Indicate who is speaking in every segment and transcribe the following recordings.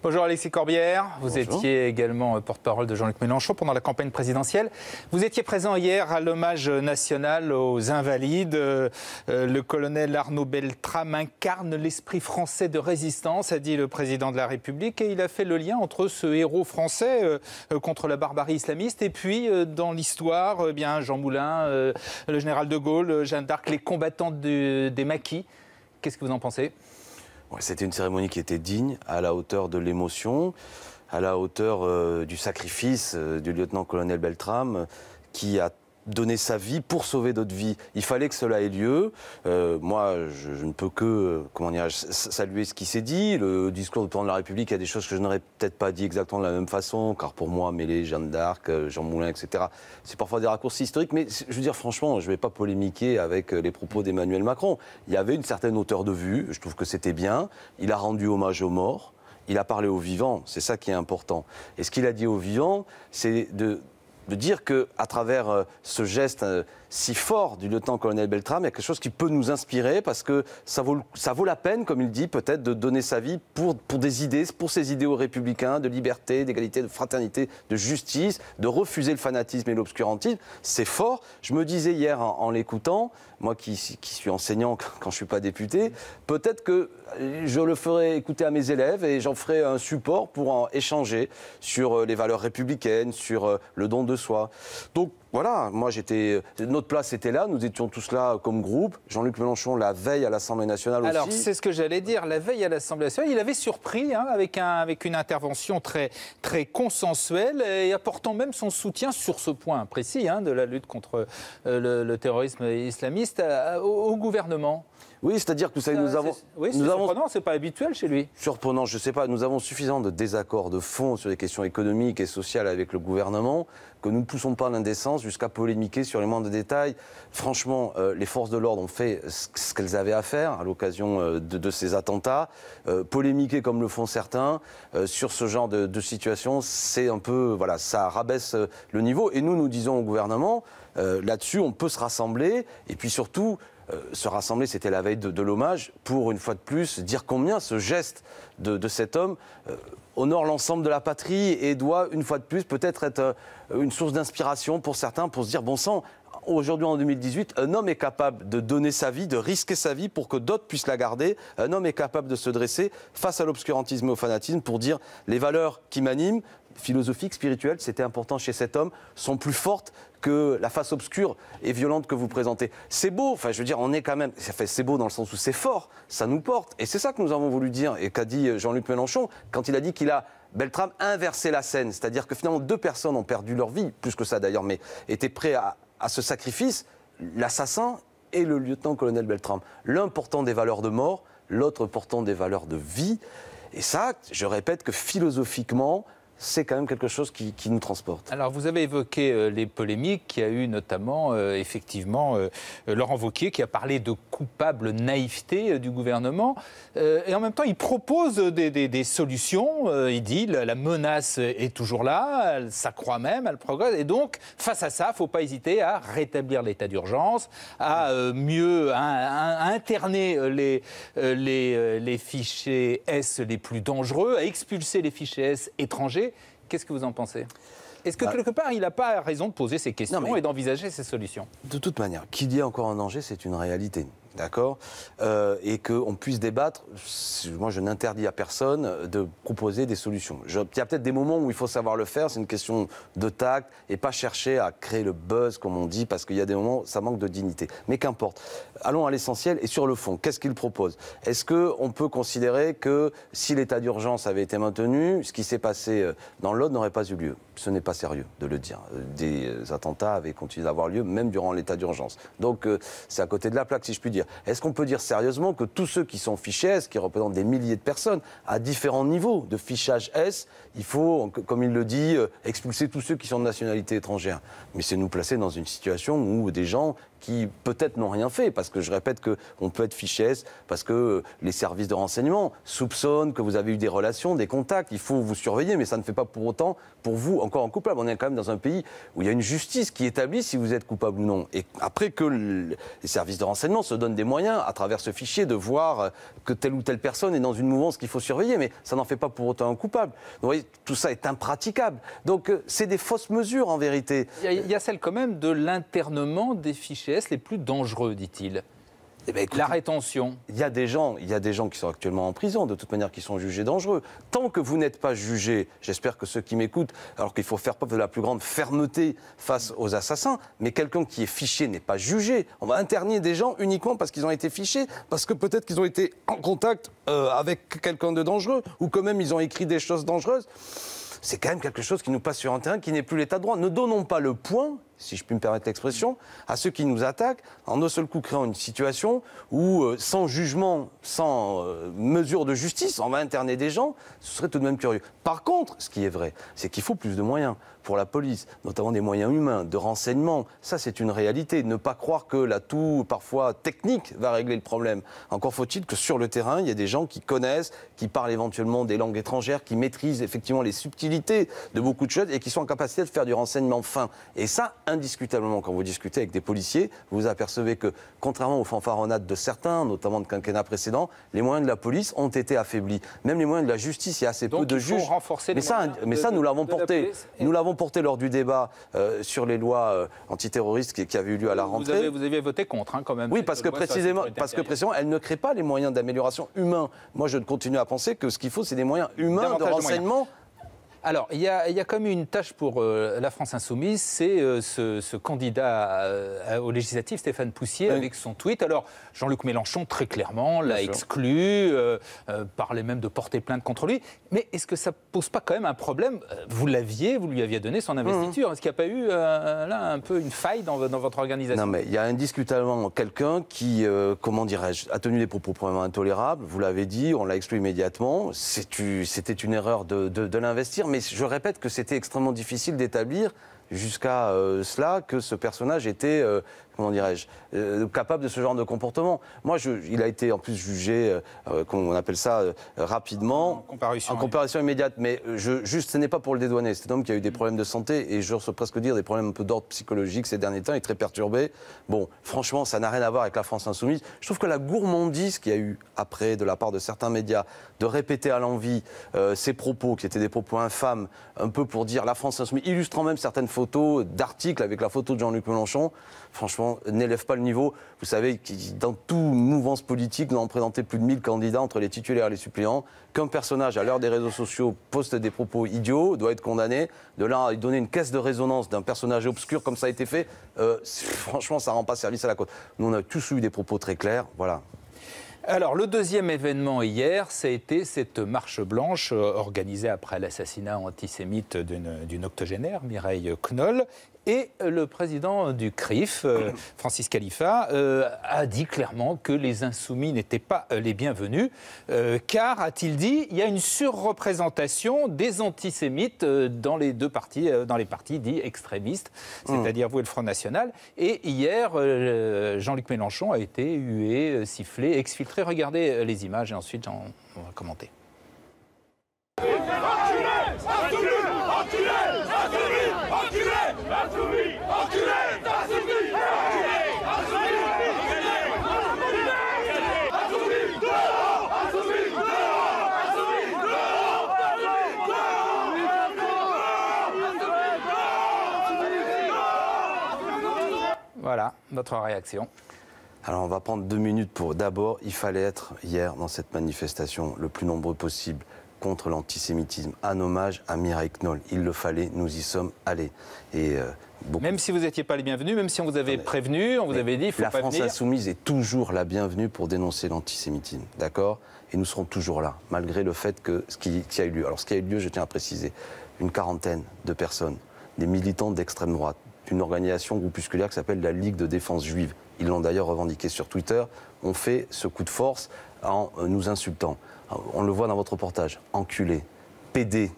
Speaker 1: Bonjour Alexis Corbière, vous
Speaker 2: Bonjour.
Speaker 1: étiez également porte-parole de Jean-Luc Mélenchon pendant la campagne présidentielle. Vous étiez présent hier à l'hommage national aux Invalides. Le colonel Arnaud Beltrame incarne l'esprit français de résistance, a dit le président de la République, et il a fait le lien entre ce héros français contre la barbarie islamiste et puis dans l'histoire, Jean Moulin, le général de Gaulle, Jeanne d'Arc, les combattants des maquis. Qu'est-ce que vous en pensez ?
Speaker 2: Ouais, c'était une cérémonie qui était digne, à la hauteur de l'émotion, à la hauteur du sacrifice du lieutenant-colonel Beltrame, qui a donné sa vie pour sauver d'autres vies. Il fallait que cela ait lieu. Moi, je ne peux que saluer ce qui s'est dit. Le discours du président de la République, il y a des choses que je n'aurais peut-être pas dit exactement de la même façon, car pour moi, mêler Jeanne d'Arc, Jean Moulin, etc., c'est parfois des raccourcis historiques. Mais je veux dire, franchement, je ne vais pas polémiquer avec les propos d'Emmanuel Macron. Il y avait une certaine hauteur de vue. Je trouve que c'était bien. Il a rendu hommage aux morts. Il a parlé aux vivants. C'est ça qui est important. Et ce qu'il a dit aux vivants, c'est de dire qu'à travers ce geste si fort du lieutenant-colonel Beltrame, il y a quelque chose qui peut nous inspirer parce que ça vaut la peine, comme il dit, peut-être de donner sa vie pour des idées, pour ces idéaux républicains de liberté, d'égalité, de fraternité, de justice, de refuser le fanatisme et l'obscurantisme. C'est fort. Je me disais hier en l'écoutant, moi qui suis enseignant quand je ne suis pas député, peut-être que je le ferai écouter à mes élèves et j'en ferai un support pour en échanger sur les valeurs républicaines, sur le don de soi. Donc voilà, notre place était là, nous étions tous là comme groupe. Jean-Luc Mélenchon, la veille à l'Assemblée nationale aussi.
Speaker 1: Alors c'est ce que j'allais dire, la veille à l'Assemblée nationale, il avait surpris avec une intervention très, très consensuelle et apportant même son soutien sur ce point précis de la lutte contre le terrorisme islamiste au gouvernement.
Speaker 2: Oui, c'est-à-dire que vous savez,
Speaker 1: Oui, c'est surprenant, c'est pas habituel chez lui.
Speaker 2: Surprenant, je ne sais pas. Nous avons suffisamment de désaccords de fond sur les questions économiques et sociales avec le gouvernement que nous ne poussons pas l'indécence jusqu'à polémiquer sur les moindres détails. Franchement, les forces de l'ordre ont fait ce qu'elles avaient à faire à l'occasion de ces attentats. Polémiquer comme le font certains sur ce genre de situation, c'est un peu, voilà, ça rabaisse le niveau. Et nous disons au gouvernement, là-dessus, on peut se rassembler et puis surtout se rassembler, c'était la veille de l'hommage, pour une fois de plus dire combien ce geste de cet homme honore l'ensemble de la patrie et doit une fois de plus peut-être être une source d'inspiration pour certains, pour se dire bon sang, aujourd'hui en 2018, un homme est capable de donner sa vie, de risquer sa vie pour que d'autres puissent la garder. Un homme est capable de se dresser face à l'obscurantisme et au fanatisme pour dire les valeurs qui m'animent, philosophiques, spirituelles, c'était important chez cet homme, sont plus fortes que la face obscure et violente que vous présentez. C'est beau, enfin je veux dire, on est quand même, c'est beau dans le sens où c'est fort, ça nous porte. Et c'est ça que nous avons voulu dire et qu'a dit Jean-Luc Mélenchon quand il a dit qu'il a, Beltrame, inversé la scène. C'est-à-dire que finalement 2 personnes ont perdu leur vie, plus que ça d'ailleurs, mais étaient prêts à ce sacrifice, l'assassin et le lieutenant-colonel Beltrame. L'un portant des valeurs de mort, l'autre portant des valeurs de vie. Et ça, je répète que philosophiquement, c'est quand même quelque chose qui nous transporte.
Speaker 1: Alors, vous avez évoqué les polémiques qu'il y a eu notamment, effectivement, Laurent Wauquiez qui a parlé de coupable naïveté du gouvernement. Et en même temps, il propose des solutions. Il dit la menace est toujours là, elle s'accroît même, elle progresse. Et donc, face à ça, il ne faut pas hésiter à rétablir l'état d'urgence, à mieux à interner les fichiers S les plus dangereux, à expulser les fichiers S étrangers. Qu'est-ce que vous en pensez ? Est-ce que quelque part, il n'a pas raison de poser ces questions et d'envisager ces solutions ?
Speaker 2: De toute manière, qu'il y ait encore un danger, c'est une réalité. D'accord, et qu'on puisse débattre. Moi, je n'interdis à personne de proposer des solutions. Il y a peut-être des moments où il faut savoir le faire, c'est une question de tact, et pas chercher à créer le buzz, comme on dit, parce qu'il y a des moments où ça manque de dignité. Mais qu'importe. Allons à l'essentiel et sur le fond. Qu'est-ce qu'il propose ? Est-ce qu'on peut considérer que si l'état d'urgence avait été maintenu, ce qui s'est passé dans l'Aude n'aurait pas eu lieu ? Ce n'est pas sérieux de le dire. Des attentats avaient continué d'avoir lieu, même durant l'état d'urgence. Donc, c'est à côté de la plaque, si je puis dire. Est-ce qu'on peut dire sérieusement que tous ceux qui sont fichés S, qui représentent des milliers de personnes, à différents niveaux de fichage S, il faut, comme il le dit, expulser tous ceux qui sont de nationalité étrangère ? Mais c'est nous placer dans une situation où des gens qui peut-être n'ont rien fait, parce que je répète qu'on peut être fiché S, parce que les services de renseignement soupçonnent que vous avez eu des relations, des contacts, il faut vous surveiller, mais ça ne fait pas pour autant, pour vous, encore un coupable. On est quand même dans un pays où il y a une justice qui établit si vous êtes coupable ou non. Et après que les services de renseignement se donnent des moyens, à travers ce fichier, de voir que telle ou telle personne est dans une mouvance qu'il faut surveiller, mais ça n'en fait pas pour autant un coupable. Donc, vous voyez, tout ça est impraticable. Donc c'est des fausses mesures en vérité.
Speaker 1: Il y a celle quand même de l'internement des fichiers S les plus dangereux, dit-il.
Speaker 2: Eh bien, écoutez,
Speaker 1: la rétention.
Speaker 2: Il y a des gens qui sont actuellement en prison, de toute manière, qui sont jugés dangereux. Tant que vous n'êtes pas jugé, j'espère que ceux qui m'écoutent, alors qu'il faut faire preuve de la plus grande fermeté face aux assassins, mais quelqu'un qui est fiché n'est pas jugé. On va interner des gens uniquement parce qu'ils ont été fichés, parce que peut-être qu'ils ont été en contact avec quelqu'un de dangereux, ou que même ils ont écrit des choses dangereuses. C'est quand même quelque chose qui nous passe sur un terrain qui n'est plus l'état de droit. Ne donnons pas le point, si je puis me permettre l'expression, à ceux qui nous attaquent, en un seul coup créant une situation où, sans jugement, sans mesure de justice, on va interner des gens, ce serait tout de même curieux. Par contre, ce qui est vrai, c'est qu'il faut plus de moyens pour la police, notamment des moyens humains, de renseignement. Ça, c'est une réalité. Ne pas croire que l'atout, parfois technique, va régler le problème. Encore faut-il que sur le terrain, il y ait des gens qui connaissent, qui parlent éventuellement des langues étrangères, qui maîtrisent effectivement les subtilités de beaucoup de choses et qui sont en capacité de faire du renseignement fin. Et ça, indiscutablement, quand vous discutez avec des policiers, vous apercevez que, contrairement aux fanfaronnades de certains, notamment de quinquennats précédents, les moyens de la police ont été affaiblis. Même les moyens de la justice, il y a assez peu de juges. Mais ça, nous l'avons porté. Nous l'avons porté lors du débat sur les lois antiterroristes qui avait eu lieu à la rentrée.
Speaker 1: Vous aviez voté contre, hein, quand même.
Speaker 2: Oui, parce que précisément, elle ne crée pas les moyens d'amélioration humains. Moi, je continue à penser que ce qu'il faut, c'est des moyens humains de renseignement.
Speaker 1: Alors, il y a quand même une tâche pour la France Insoumise, c'est ce candidat aux législatives, Stéphane Poussier, oui, avec son tweet. Alors, Jean-Luc Mélenchon, très clairement, l'a exclu, parlait même de porter plainte contre lui. Mais est-ce que ça ne pose pas quand même un problème? Vous lui aviez donné son investiture. Est-ce qu'il n'y a pas eu là un peu une faille dans votre organisation?
Speaker 2: Non, mais il y a indiscutablement quelqu'un qui, comment dirais-je, a tenu des propos probablement intolérables. Vous l'avez dit, on l'a exclu immédiatement. C'était une erreur de l'investir. Mais je répète que c'était extrêmement difficile d'établir jusqu'à cela que ce personnage était, comment dirais-je, capable de ce genre de comportement. Moi, il a été en plus jugé, on appelle ça rapidement, en comparution immédiate. Mais juste, ce n'est pas pour le dédouaner. C'est un homme qui a eu des problèmes de santé et j'ose presque dire des problèmes un peu d'ordre psychologique ces derniers temps. Il est très perturbé. Bon, franchement, ça n'a rien à voir avec la France Insoumise. Je trouve que la gourmandise qu'il y a eu après de la part de certains médias de répéter à l'envi ces propos qui étaient des propos infâmes, un peu pour dire la France Insoumise, illustrant même certaines photos d'articles avec la photo de Jean-Luc Mélenchon, franchement, n'élève pas le niveau. Vous savez, dans toute mouvance politique, nous avons présenté plus de 1000 candidats entre les titulaires et les suppléants. Qu'un personnage, à l'heure des réseaux sociaux, poste des propos idiots, doit être condamné. De là à donner une caisse de résonance d'un personnage obscur comme ça a été fait, franchement, ça ne rend pas service à la cause. Nous, on a tous eu des propos très clairs, voilà.
Speaker 1: Alors, le deuxième événement hier, ça a été cette marche blanche organisée après l'assassinat antisémite d'une octogénaire, Mireille Knoll. Et le président du CRIF, Francis Khalifa, a dit clairement que les insoumis n'étaient pas les bienvenus, car, a-t-il dit, il y a une surreprésentation des antisémites dans les deux partis, dans les partis dits extrémistes, c'est-à-dire vous et le Front National. Et hier, Jean-Luc Mélenchon a été hué, sifflé, exfiltré. Regardez les images et ensuite on va commenter. Voilà, notre réaction.
Speaker 2: Alors on va prendre 2 minutes pour... D'abord, il fallait être hier dans cette manifestation le plus nombreux possible contre l'antisémitisme, un hommage à Mireille Knoll. Il le fallait, nous y sommes allés. Et,
Speaker 1: même si vous n'étiez pas les bienvenus, même si on vous avait prévenu, on vous avait dit il ne faut pas venir.
Speaker 2: La France Insoumise est toujours la bienvenue pour dénoncer l'antisémitisme, d'accord? Et nous serons toujours là, malgré le fait que ce qui a eu lieu. Alors ce qui a eu lieu, je tiens à préciser, une quarantaine de personnes, des militants d'extrême droite, d'une organisation groupusculaire qui s'appelle la Ligue de défense juive. Ils l'ont d'ailleurs revendiqué sur Twitter, ont fait ce coup de force en nous insultant. On le voit dans votre reportage, enculés, PD,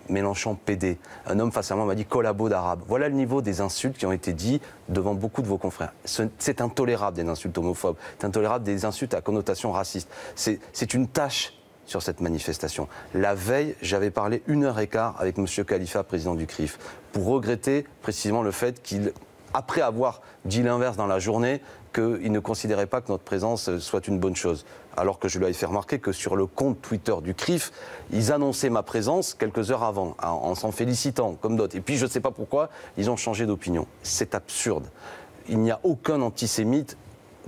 Speaker 2: Mélenchon PD. Un homme face à moi m'a dit collabo d'arabe. Voilà le niveau des insultes qui ont été dites devant beaucoup de vos confrères. C'est intolérable des insultes homophobes, c'est intolérable des insultes à connotation raciste. C'est une tâche sur cette manifestation. La veille, j'avais parlé 1h15 avec M. Khalifa, président du CRIF, pour regretter précisément le fait qu'il, après avoir dit l'inverse dans la journée, qu'il ne considérait pas que notre présence soit une bonne chose. Alors que je lui avais fait remarquer que sur le compte Twitter du CRIF, ils annonçaient ma présence quelques heures avant, en s'en félicitant, comme d'autres. Et puis, je ne sais pas pourquoi, ils ont changé d'opinion. C'est absurde. Il n'y a aucun antisémite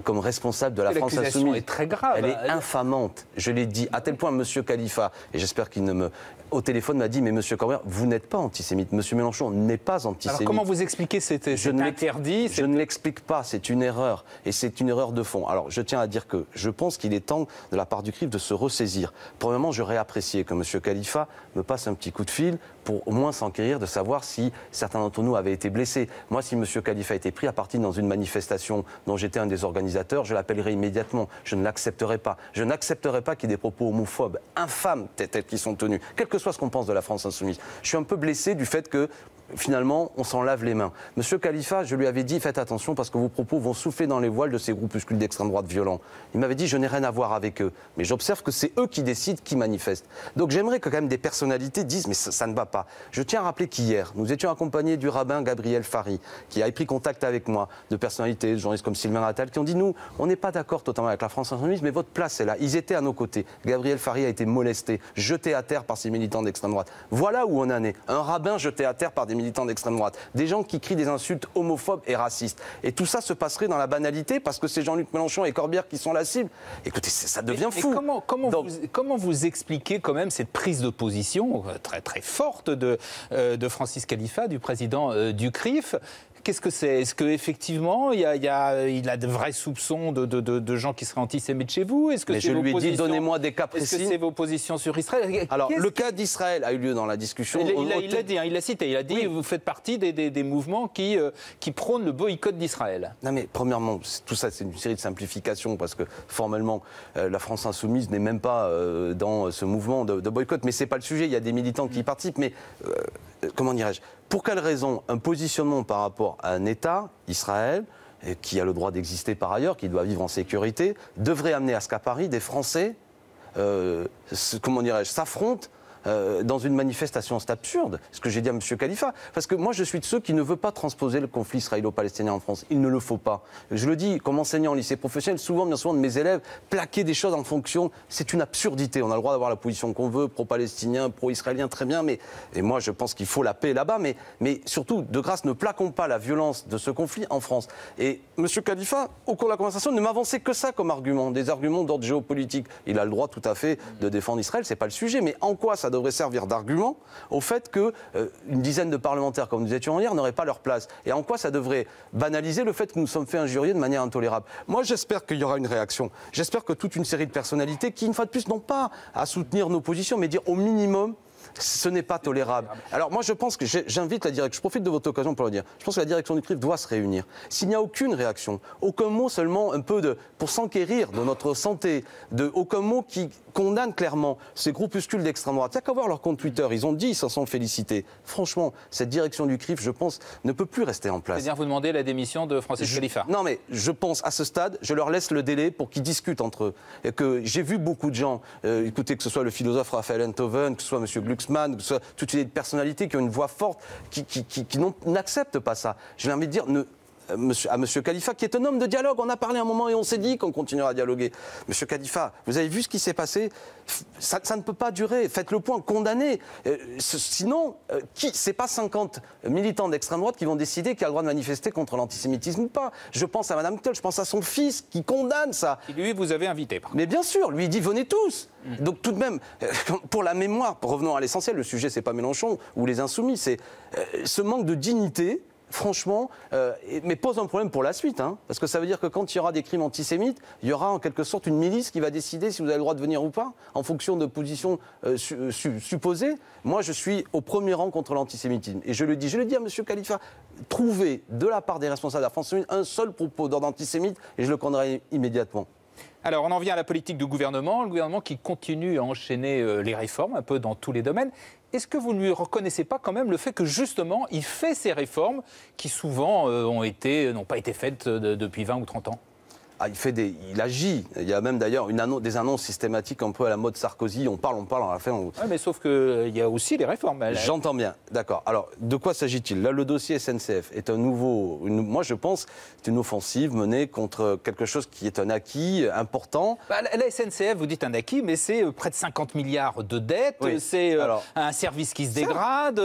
Speaker 2: comme responsable de la France Insoumise.
Speaker 1: L'accusation est très grave.
Speaker 2: Elle est infamante. Je l'ai dit, à tel point M. Khalifa, et j'espère qu'il ne me... Au téléphone m'a dit, mais M. Corbière, vous n'êtes pas antisémite. M. Mélenchon n'est pas antisémite.
Speaker 1: Alors comment vous expliquez cet interdit?
Speaker 2: Je ne l'explique pas, c'est une erreur. Et c'est une erreur de fond. Alors je tiens à dire que je pense qu'il est temps, de la part du CRIF, de se ressaisir. Premièrement, j'aurais apprécié que M. Khalifa me passe un petit coup de fil pour au moins s'enquérir de savoir si certains d'entre nous avaient été blessés. Moi, si M. Khalifa a été pris à partie dans une manifestation dont j'étais un des organisateurs, je l'appellerai immédiatement. Je ne l'accepterai pas. Je n'accepterai pas qu'il y ait des propos homophobes, infâmes, tels qu'ils sont tenus, quel que soit ce qu'on pense de la France Insoumise. Je suis un peu blessé du fait que finalement, on s'en lave les mains. Monsieur Khalifa, je lui avais dit, faites attention parce que vos propos vont souffler dans les voiles de ces groupuscules d'extrême droite violents. Il m'avait dit, je n'ai rien à voir avec eux. Mais j'observe que c'est eux qui décident, qui manifestent. Donc j'aimerais que quand même des personnalités disent, mais ça ne va pas. Je tiens à rappeler qu'hier, nous étions accompagnés du rabbin Gabriel Fari, qui a pris contact avec moi, de personnalités, de journalistes comme Sylvain Attal, qui ont dit, nous, on n'est pas d'accord totalement avec la France Insoumise, mais votre place est là. Ils étaient à nos côtés. Gabriel Fari a été molesté, jeté à terre par ces militants d'extrême droite. Voilà où on en est. Un rabbin jeté à terre par des militants d'extrême droite, des gens qui crient des insultes homophobes et racistes. Et tout ça se passerait dans la banalité parce que c'est Jean-Luc Mélenchon et Corbière qui sont la cible. Écoutez, ça devient fou.
Speaker 1: Comment vous expliquez quand même cette prise de position très, très forte de Francis Khalifa, du président du CRIF? Qu'est-ce que c'est? Est-ce qu'effectivement, il a de vrais soupçons de gens qui seraient antisémites chez vous? Est-ce que
Speaker 2: mais je lui ai dit, donnez-moi des cas précis.
Speaker 1: Est-ce que c'est vos positions sur Israël?
Speaker 2: Alors, le cas d'Israël a eu lieu dans la discussion.
Speaker 1: Il l'a dit, il l'a cité. Il a dit, oui. Vous faites partie des mouvements qui prônent le boycott d'Israël.
Speaker 2: Non mais, premièrement, tout ça, c'est une série de simplifications parce que, formellement, la France Insoumise n'est même pas dans ce mouvement de boycott. Mais c'est pas le sujet, il y a des militants qui y participent. Mais, comment dirais-je? Pour quelle raison un positionnement par rapport à un État, Israël, qui a le droit d'exister par ailleurs, qui doit vivre en sécurité, devrait amener à ce qu'à Paris, des Français, comment dirais-je, s'affrontent dans une manifestation? C'est absurde, ce que j'ai dit à M. Khalifa. Parce que moi, je suis de ceux qui ne veulent pas transposer le conflit israélo-palestinien en France. Il ne le faut pas. Je le dis, comme enseignant en lycée professionnel, bien souvent de mes élèves, plaquer des choses en fonction, c'est une absurdité. On a le droit d'avoir la position qu'on veut, pro-palestinien, pro-israélien, très bien. Et moi, je pense qu'il faut la paix là-bas. Mais surtout, de grâce, ne plaquons pas la violence de ce conflit en France. Et M. Khalifa, au cours de la conversation, ne m'avançait que ça comme argument, des arguments d'ordre géopolitique. Il a le droit tout à fait de défendre Israël, c'est pas le sujet. Mais en quoi ça devrait servir d'argument au fait qu'une dizaine de parlementaires, comme nous étions hier, n'auraient pas leur place? Et en quoi ça devrait banaliser le fait que nous sommes fait injurier de manière intolérable? Moi, j'espère qu'il y aura une réaction. J'espère que toute une série de personnalités qui, une fois de plus, n'ont pas à soutenir nos positions, mais dire au minimum, ce n'est pas tolérable. Alors moi je pense que j'invite la direction, je profite de votre occasion pour le dire, je pense que la direction du CRIF doit se réunir. S'il n'y a aucune réaction, aucun mot seulement un peu pour s'enquérir de notre santé, aucun mot qui condamne clairement ces groupuscules d'extrême droite. Il n'y a qu'à voir leur compte Twitter, ils ont dit, ils s'en sont félicités. Franchement, cette direction du CRIF, je pense, ne peut plus rester en place.
Speaker 1: C'est-à-dire vous demandez la démission de Francis Khalifa?
Speaker 2: Non mais je pense, à ce stade, je leur laisse le délai pour qu'ils discutent entre eux. Et que j'ai vu beaucoup de gens, écoutez, que ce soit le philosophe Raphaël Enthoven, que ce soit M. Glucksmann, que ce soit toutes les personnalités qui ont une voix forte, qui n'acceptent pas ça. J'ai envie de dire, à M. Khalifa, qui est un homme de dialogue. On a parlé un moment et on s'est dit qu'on continuera à dialoguer. M. Khalifa, vous avez vu ce qui s'est passé? Ça ne peut pas durer. Faites le point, condamnez. Sinon, c'est pas 50 militants d'extrême droite qui vont décider qui a le droit de manifester contre l'antisémitisme ou pas. Je pense à Mme Ktoll, je pense à son fils qui condamne ça.
Speaker 1: Et lui, vous avez invité.
Speaker 2: Mais bien sûr, lui il dit venez tous. Donc tout de même, pour la mémoire, revenons à l'essentiel, le sujet c'est pas Mélenchon ou les Insoumis, c'est ce manque de dignité. Franchement, mais pose un problème pour la suite, hein, parce que ça veut dire que quand il y aura des crimes antisémites, il y aura en quelque sorte une milice qui va décider si vous avez le droit de venir ou pas, en fonction de positions supposées. Moi, je suis au premier rang contre l'antisémitisme. Et je le dis à M. Khalifa, trouvez de la part des responsables de la France un seul propos d'ordre antisémite, et je le condamnerai immédiatement.
Speaker 1: Alors, on en vient à la politique du gouvernement. Le gouvernement qui continue à enchaîner les réformes, un peu dans tous les domaines. Est-ce que vous ne lui reconnaissez pas quand même le fait que, justement, il fait ces réformes qui, souvent, n'ont pas été faites depuis 20 ou 30 ans ?
Speaker 2: Ah, il agit. Il y a même d'ailleurs des annonces systématiques un peu à la mode Sarkozy. On parle, à la fin.
Speaker 1: Oui, mais sauf qu'il y a aussi les réformes.
Speaker 2: J'entends bien, d'accord. Alors, de quoi s'agit-il? Là, le dossier SNCF est moi, je pense, c'est une offensive menée contre quelque chose qui est un acquis important.
Speaker 1: La SNCF, vous dites un acquis, mais c'est près de 50 milliards de dettes,
Speaker 2: oui.
Speaker 1: C'est un service qui se dégrade,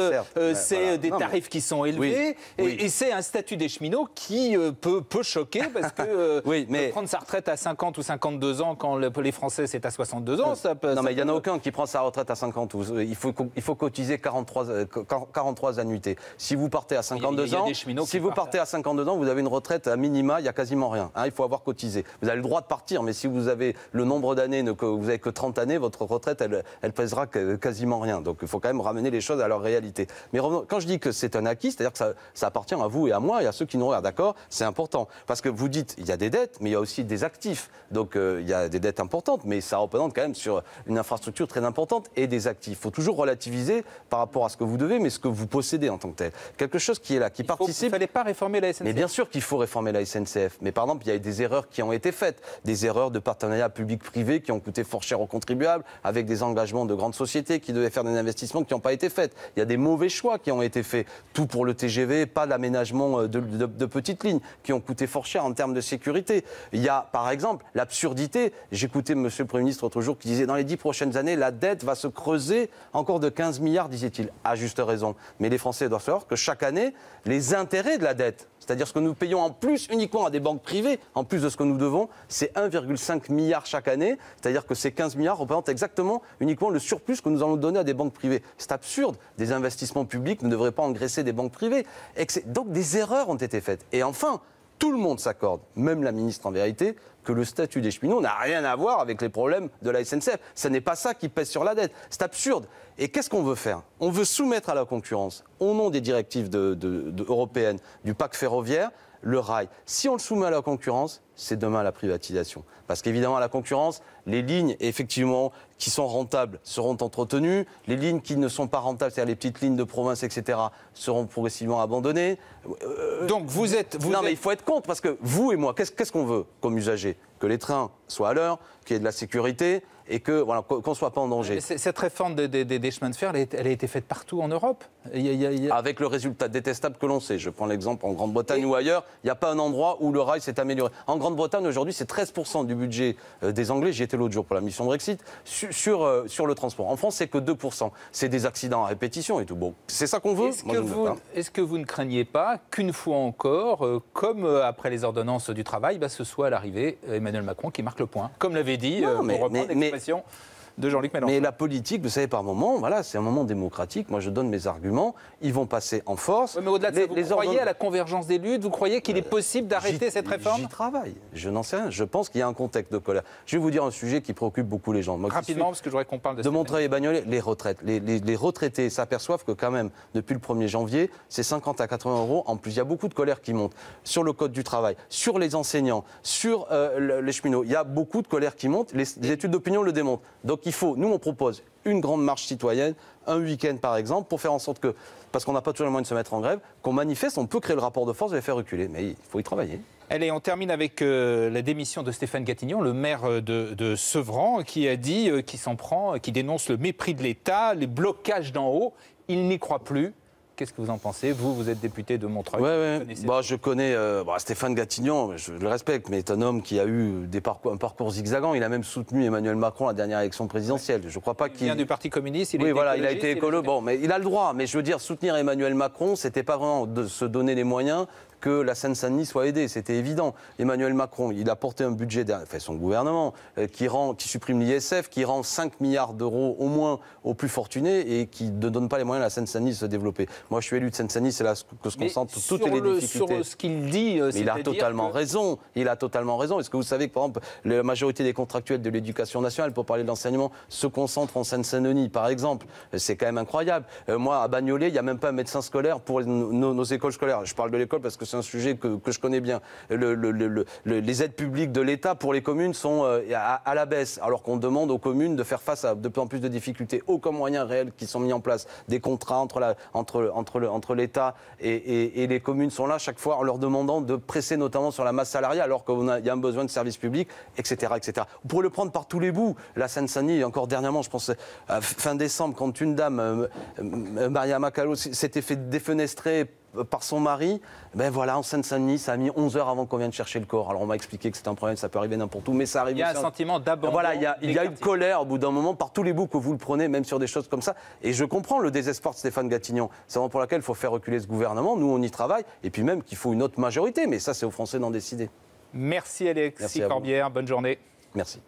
Speaker 1: c'est des tarifs qui sont élevés, et c'est un statut des cheminots qui peut choquer, parce que...
Speaker 2: oui, mais
Speaker 1: prendre sa retraite à 50 ou 52 ans quand les Français c'est à 62 ans, ça peut...
Speaker 2: Non, mais il n'y en a aucun qui prend sa retraite à 50 ans. Il faut cotiser 43 annuités. Si vous partez à 52 ans, à 52 ans, vous avez une retraite à minima, il n'y a quasiment rien. Il faut avoir cotisé. Vous avez le droit de partir, mais si vous avez le nombre d'années, que vous n'avez que 30 années, votre retraite, elle pèsera quasiment rien. Donc il faut quand même ramener les choses à leur réalité. Mais quand je dis que c'est un acquis, c'est-à-dire que ça appartient à vous et à moi et à ceux qui nous regardent, d'accord? C'est important. Parce que vous dites, il y a des dettes, mais il y a aussi des actifs. Donc il y a des dettes importantes, mais ça représente quand même sur une infrastructure très importante et des actifs. Il faut toujours relativiser par rapport à ce que vous devez, mais ce que vous possédez en tant que tel. Quelque chose qui est là, qui participe... Il
Speaker 1: ne fallait pas réformer la SNCF.
Speaker 2: Mais bien sûr qu'il faut réformer la SNCF. Mais par exemple, il y a eu des erreurs qui ont été faites. Des erreurs de partenariat public-privé qui ont coûté fort cher aux contribuables, avec des engagements de grandes sociétés qui devaient faire des investissements qui n'ont pas été faits. Il y a des mauvais choix qui ont été faits. Tout pour le TGV, pas l'aménagement de petites lignes, qui ont coûté fort cher en termes de sécurité. Il y a, par exemple, l'absurdité. J'écoutais M. le Premier ministre l'autre jour qui disait dans les 10 prochaines années, la dette va se creuser encore de 15 milliards, disait-il. À juste raison. Mais les Français doivent savoir que chaque année, les intérêts de la dette, c'est-à-dire ce que nous payons en plus uniquement à des banques privées, en plus de ce que nous devons, c'est 1,5 milliard chaque année. C'est-à-dire que ces 15 milliards représentent exactement uniquement le surplus que nous allons donner à des banques privées. C'est absurde. Des investissements publics ne devraient pas engraisser des banques privées. Donc des erreurs ont été faites. Et enfin, tout le monde s'accorde, même la ministre en vérité, que le statut des cheminots n'a rien à voir avec les problèmes de la SNCF. Ce n'est pas ça qui pèse sur la dette. C'est absurde. Et qu'est-ce qu'on veut faire? On veut soumettre à la concurrence, au nom des directives européennes, du pacte ferroviaire, le rail. Si on le soumet à la concurrence, c'est demain la privatisation. Parce qu'évidemment, à la concurrence, les lignes, effectivement, qui sont rentables seront entretenues. Les lignes qui ne sont pas rentables, c'est-à-dire les petites lignes de province, etc., seront progressivement abandonnées.
Speaker 1: Donc
Speaker 2: mais il faut être contre, parce que vous et moi, qu'est-ce qu'on veut comme usager? Que les trains soient à l'heure, qu'il y ait de la sécurité et qu'on ne soit pas en danger.
Speaker 1: Cette réforme des chemins de fer, elle a été faite partout en Europe.
Speaker 2: Avec le résultat détestable que l'on sait. Je prends l'exemple en Grande-Bretagne ou ailleurs, il n'y a pas un endroit où le rail s'est amélioré. En Grande-Bretagne, aujourd'hui, c'est 13% du budget des Anglais, j'y étais l'autre jour pour la mission Brexit, sur le transport. En France, c'est que 2%. C'est des accidents à répétition et tout. Bon, c'est ça qu'on veut.
Speaker 1: Est-ce que vous ne craignez pas qu'une fois encore, comme après les ordonnances du travail, ce soit à l'arrivée Emmanuel Macron qui marque le point, comme l'avait dit, pour reprendre l'expression de Jean-Luc Mélenchon?
Speaker 2: Mais la politique, vous savez, par moment, voilà, c'est un moment démocratique. Moi, je donne mes arguments. Ils vont passer en force.
Speaker 1: Oui, mais au-delà de ça, vous croyez à la convergence des luttes? Vous croyez qu'il est possible d'arrêter cette réforme?
Speaker 2: J'y travaille. Je n'en sais rien. Je pense qu'il y a un contexte de colère. Je vais vous dire un sujet qui préoccupe beaucoup les gens. Moi,
Speaker 1: rapidement, parce que je voudrais qu'on parle
Speaker 2: de Montreuil et Bagnolet, les retraites. Les retraités s'aperçoivent que quand même, depuis le 1er janvier, c'est 50 à 80 euros. En plus, il y a beaucoup de colère qui monte sur le code du travail, sur les enseignants, sur les cheminots. Il y a beaucoup de colère qui monte. Les études d'opinion le démontrent. Donc nous, on propose une grande marche citoyenne, un week-end par exemple, pour faire en sorte que, parce qu'on n'a pas toujours le moyen de se mettre en grève, qu'on manifeste, on peut créer le rapport de force et les faire reculer. Mais il faut y travailler.
Speaker 1: Allez, on termine avec la démission de Stéphane Gatignon, le maire de Sevran, qui a dit, qui dénonce le mépris de l'État, les blocages d'en haut. Il n'y croit plus. Qu'est-ce que vous en pensez? Vous êtes député de Montreuil.
Speaker 2: Je connais Stéphane Gatignon, je le respecte, mais c'est un homme qui a eu un parcours zigzagant. Il a même soutenu Emmanuel Macron à la dernière élection présidentielle. Je crois pas qu'il
Speaker 1: vient du Parti communiste.
Speaker 2: Il a été écolo. Bon, mais il a le droit. Mais je veux dire, soutenir Emmanuel Macron, c'était pas vraiment de se donner les moyens que la Seine-Saint-Denis soit aidée, c'était évident. Emmanuel Macron, il a porté un budget, son gouvernement, qui supprime l'ISF, qui rend 5 milliards d'euros au moins aux plus fortunés et qui ne donne pas les moyens à la Seine-Saint-Denis de se développer. Moi, je suis élu de Seine-Saint-Denis, c'est là que se concentrent toutes les difficultés.
Speaker 1: Sur ce qu'il dit,
Speaker 2: il a totalement raison. Il a totalement raison. Est-ce que vous savez que, par exemple, la majorité des contractuels de l'éducation nationale, pour parler de l'enseignement, se concentrent en Seine-Saint-Denis, par exemple? C'est quand même incroyable. Moi, à Bagnolet, il n'y a même pas un médecin scolaire pour nos écoles scolaires. Je parle de l'école parce que c'est un sujet que je connais bien. Les aides publiques de l'État pour les communes sont à la baisse, alors qu'on demande aux communes de faire face à de plus en plus de difficultés. Aucun moyen réel qui sont mis en place. Des contrats entre l'État et les communes sont là chaque fois en leur demandant de presser notamment sur la masse salariale, alors qu'il y a un besoin de services publics, etc., etc. Vous pourrez le prendre par tous les bouts. La Seine-Saint-Denis, encore dernièrement, je pense, fin décembre, quand une dame, Maria Macalo, s'était fait défenestrer par son mari, ben voilà, en Seine-Saint-Denis, ça a mis 11 heures avant qu'on vienne chercher le corps. Alors on m'a expliqué que c'était un problème, ça peut arriver n'importe où, mais ça arrive.
Speaker 1: Il y a un sentiment d'abandon.
Speaker 2: Voilà, il y a une colère au bout d'un moment par tous les bouts que vous le prenez, même sur des choses comme ça. Et je comprends le désespoir de Stéphane Gatignon. C'est vraiment pour laquelle il faut faire reculer ce gouvernement. Nous, on y travaille. Et puis même qu'il faut une autre majorité. Mais ça, c'est aux Français d'en décider.
Speaker 1: Merci Alexis Corbière. Bonne journée.
Speaker 2: Merci.